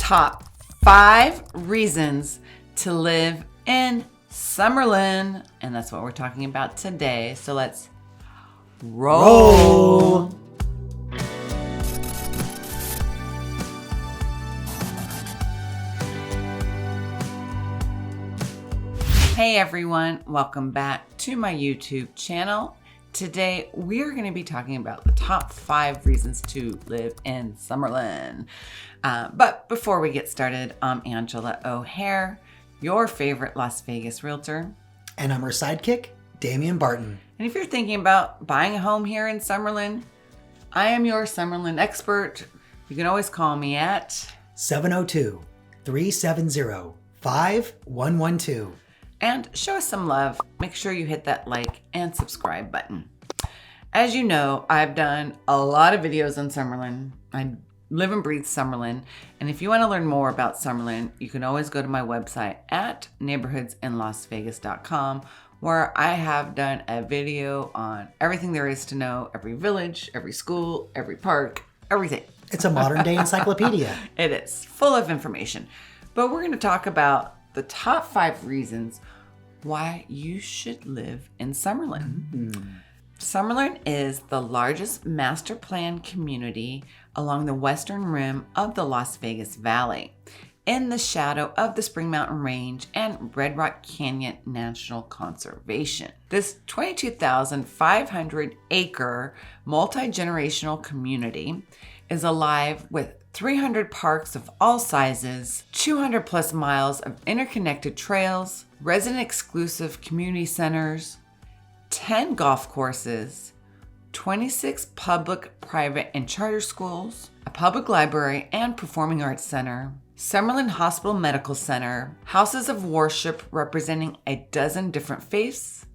top 5 reasons to live in Summerlin. And that's what we're talking about today. So let's roll. Hey everyone, welcome back to my YouTube channel. Today we're going to be talking about the top 5 reasons to live in Summerlin. But before we get started, I'm Angela O'Hare, your favorite Las Vegas realtor. And I'm her sidekick, Damian Barton. And if you're thinking about buying a home here in Summerlin, I am your Summerlin expert. You can always call me at 702-370-5112. And show us some love. Make sure you hit that like and subscribe button. As you know, I've done a lot of videos on Summerlin. I live and breathe Summerlin. And if you want to learn more about Summerlin, you can always go to my website at neighborhoodsinlasvegas.com, where I have done a video on everything there is to know, every village, every school, every park, everything. It's a modern day encyclopedia. It is full of information. But we're going to talk about the top 5 reasons why you should live in Summerlin. Mm-hmm. Summerlin is the largest master plan community along the western rim of the Las Vegas Valley, in the shadow of the Spring Mountain Range and Red Rock Canyon National Conservation. This 22,500 acre multi-generational community is alive with 300 parks of all sizes, 200 plus miles of interconnected trails, resident exclusive community centers, 10 golf courses, 26 public, private, and charter schools, a public library and performing arts center, Summerlin Hospital Medical Center, houses of worship representing a dozen different faiths,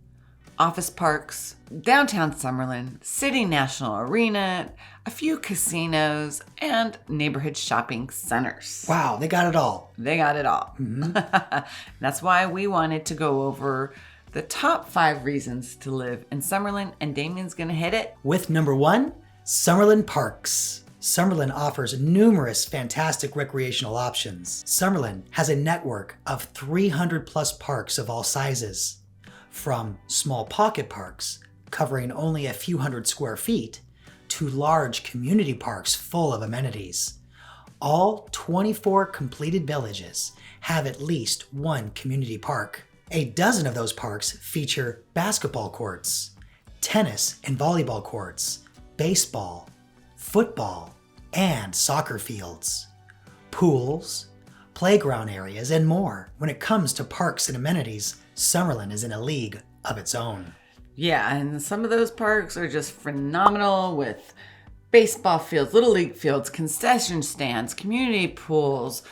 office parks, downtown Summerlin, City National Arena, a few casinos, and neighborhood shopping centers. Wow, they got it all. They got it all. Mm-hmm. That's why we wanted to go over the top 5 reasons to live in Summerlin, and Damian's gonna hit it. With number 1, Summerlin Parks. Summerlin offers numerous fantastic recreational options. Summerlin has a network of 300 plus parks of all sizes. From small pocket parks covering only a few hundred square feet to large community parks full of amenities. All 24 completed villages have at least one community park. A dozen of those parks feature basketball courts, tennis and volleyball courts, baseball, football, and soccer fields, pools, playground areas, and more. When it comes to parks and amenities, Summerlin is in a league of its own. Yeah, and some of those parks are just phenomenal, with baseball fields, little league fields, concession stands, community pools,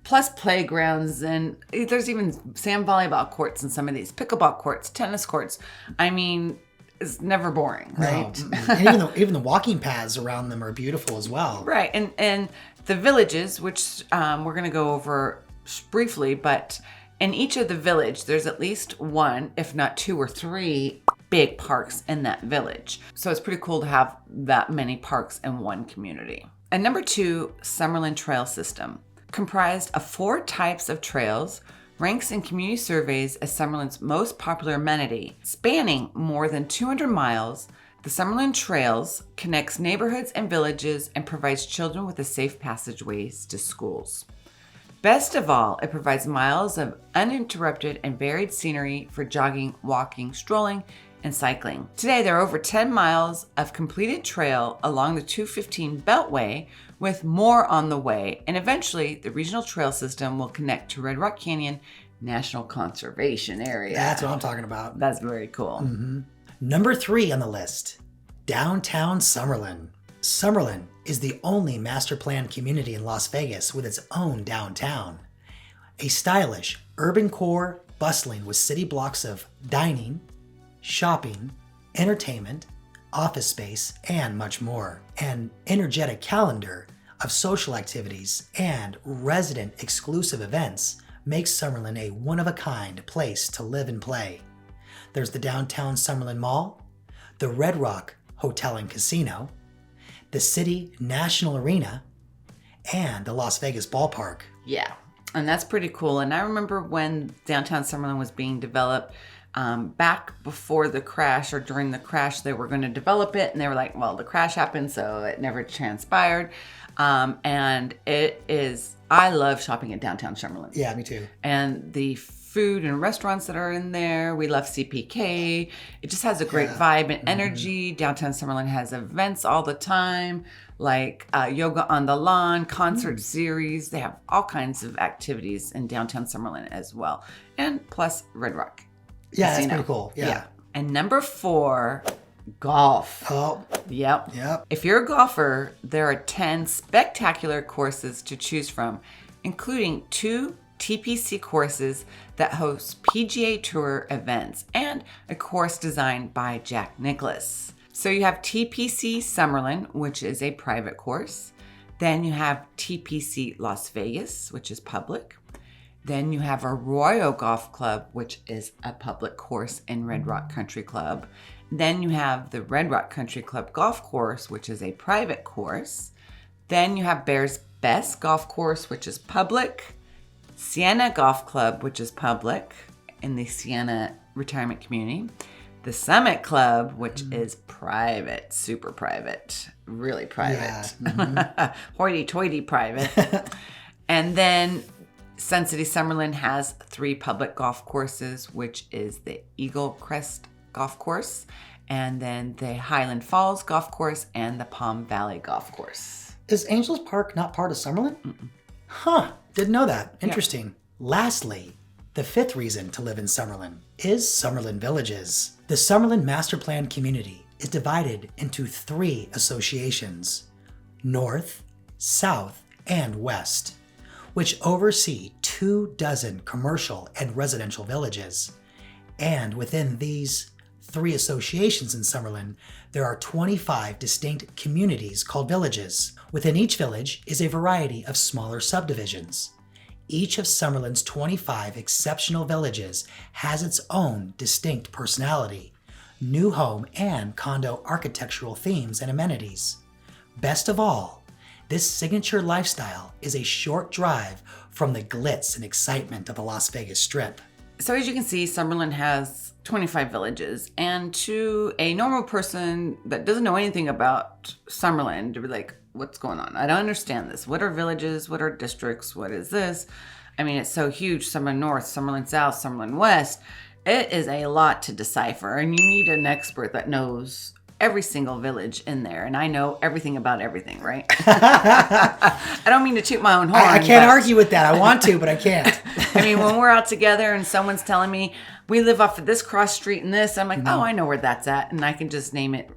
plus playgrounds, and there's even sand volleyball courts in some of these, pickleball courts, tennis courts. I mean, it's never boring, right? No. And even the walking paths around them are beautiful as well. Right, and the villages, which we're going to go over briefly, but in each of the village, there's at least one, if not 2 or 3 big parks in that village. So it's pretty cool to have that many parks in one community. And number 2, Summerlin Trail System. Comprised of 4 types of trails, ranks in community surveys as Summerlin's most popular amenity. Spanning more than 200 miles, the Summerlin Trails connects neighborhoods and villages and provides children with a safe passageways to schools. Best of all, it provides miles of uninterrupted and varied scenery for jogging, walking, strolling, and cycling. Today, there are over 10 miles of completed trail along the 215 Beltway, with more on the way, and eventually the regional trail system will connect to Red Rock Canyon National Conservation Area. That's what I'm talking about. That's very cool. Mm-hmm. Number 3 on the list, downtown Summerlin. Summerlin is the only master plan community in Las Vegas with its own downtown. A stylish, urban core bustling with city blocks of dining, shopping, entertainment, office space, and much more. An energetic calendar of social activities and resident exclusive events makes Summerlin a one-of-a-kind place to live and play. There's the downtown Summerlin Mall, the Red Rock Hotel and Casino, the City National Arena, and the Las Vegas ballpark. Yeah, and that's pretty cool. And I remember when downtown Summerlin was being developed, back before the crash or during the crash, they were going to develop it. And they were like, well, the crash happened, so it never transpired. And I love shopping at downtown Summerlin. Yeah, me too. And the food and restaurants that are in there. We love CPK. It just has a great vibe and energy. Downtown Summerlin has events all the time, like yoga on the lawn, concert series. They have all kinds of activities in downtown Summerlin as well. And plus Red Rock. Yeah, Casino. that's pretty cool. Yeah. And number 4, golf. Oh. Yep. Yep. If you're a golfer, there are 10 spectacular courses to choose from, including 2 TPC courses that host PGA Tour events and a course designed by Jack Nicklaus. So you have TPC Summerlin, which is a private course. Then you have TPC Las Vegas, which is public. Then you have Arroyo Golf Club, which is a public course in Red Rock Country Club. Then you have the Red Rock Country Club Golf Course, which is a private course. Then you have Bears Best Golf Course, which is public. Sienna Golf Club, which is public in the Sienna Retirement Community. The Summit Club, which is private, super private, really private. Yeah. Hoity-toity private. And then Sun City Summerlin has 3 public golf courses, which is the Eagle Crest Golf Course, and then the Highland Falls Golf Course, and the Palm Valley Golf Course. Is Angels Park not part of Summerlin? Huh, didn't know that. Interesting. Lastly, the 5th reason to live in Summerlin is Summerlin Villages. The Summerlin Master Plan community is divided into 3 associations, North, South, and West, which oversee 24 commercial and residential villages. And within these 3 associations in Summerlin, there are 25 distinct communities called villages. Within each village is a variety of smaller subdivisions. Each of Summerlin's 25 exceptional villages has its own distinct personality, new home and condo architectural themes and amenities. Best of all, this signature lifestyle is a short drive from the glitz and excitement of the Las Vegas Strip. So as you can see, Summerlin has 25 villages, and to a normal person that doesn't know anything about Summerlin, to be like, what's going on? I don't understand this. What are villages? What are districts? What is this? I mean, it's so huge. Summerlin North, Summerlin South, Summerlin West. It is a lot to decipher, and you need an expert that knows every single village in there. And I know everything about everything, right? I don't mean to toot my own horn. I can't argue with that. I want to, but I can't. I mean, when we're out together and someone's telling me, we live off of this cross street and this, I'm like, oh, I know where that's at. And I can just name it,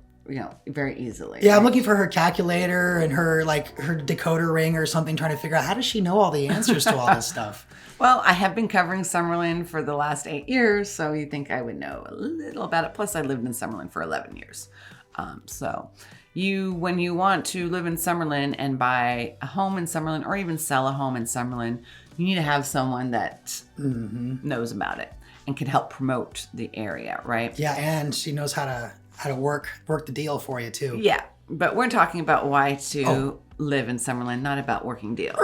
very easily. Yeah, right? I'm looking for her calculator and her decoder ring or something, trying to figure out how does she know all the answers to all this stuff. Well, I have been covering Summerlin for the last 8 years, so you think I would know a little about it. Plus, I lived in Summerlin for 11 years. So when you want to live in Summerlin and buy a home in Summerlin or even sell a home in Summerlin, you need to have someone that knows about it and can help promote the area, right? Yeah, and she knows how to work the deal for you too. Yeah, but we're talking about why to live in Summerlin, not about working deals.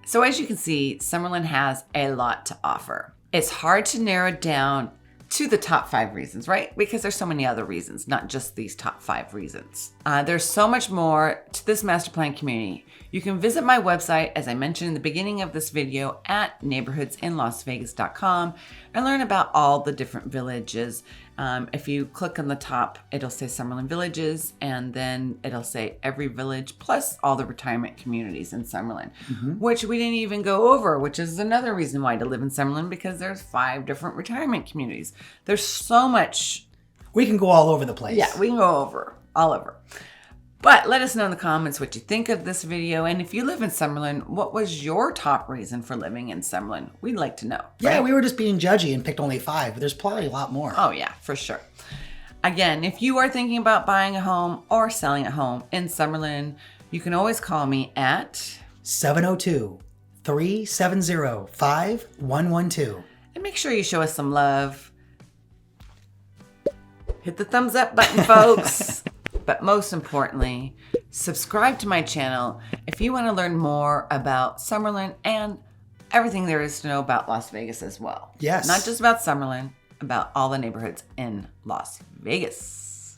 So as you can see, Summerlin has a lot to offer. It's hard to narrow it down to the top 5 reasons, right? Because there's so many other reasons, not just these top 5 reasons. There's so much more to this master plan community. You can visit my website, as I mentioned in the beginning of this video, at neighborhoodsinlasvegas.com and learn about all the different villages. If you click on the top, it'll say Summerlin Villages, and then it'll say every village plus all the retirement communities in Summerlin, which we didn't even go over, which is another reason why to live in Summerlin, because there's 5 different retirement communities. There's so much. We can go all over the place. Yeah, we can go all over. But let us know in the comments what you think of this video. And if you live in Summerlin, what was your top reason for living in Summerlin? We'd like to know. Yeah, right? we were just being judgy and picked only 5, but there's probably a lot more. Oh, yeah, for sure. Again, if you are thinking about buying a home or selling a home in Summerlin, you can always call me at 702-370-5112. And make sure you show us some love. Hit the thumbs up button, folks. But most importantly, Subscribe to my channel if you want to learn more about Summerlin and everything there is to know about Las Vegas as well. Yes. Not just about Summerlin, about all the neighborhoods in Las Vegas.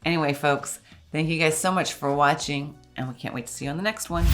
Anyway, folks, thank you guys so much for watching, and we can't wait to see you on the next one.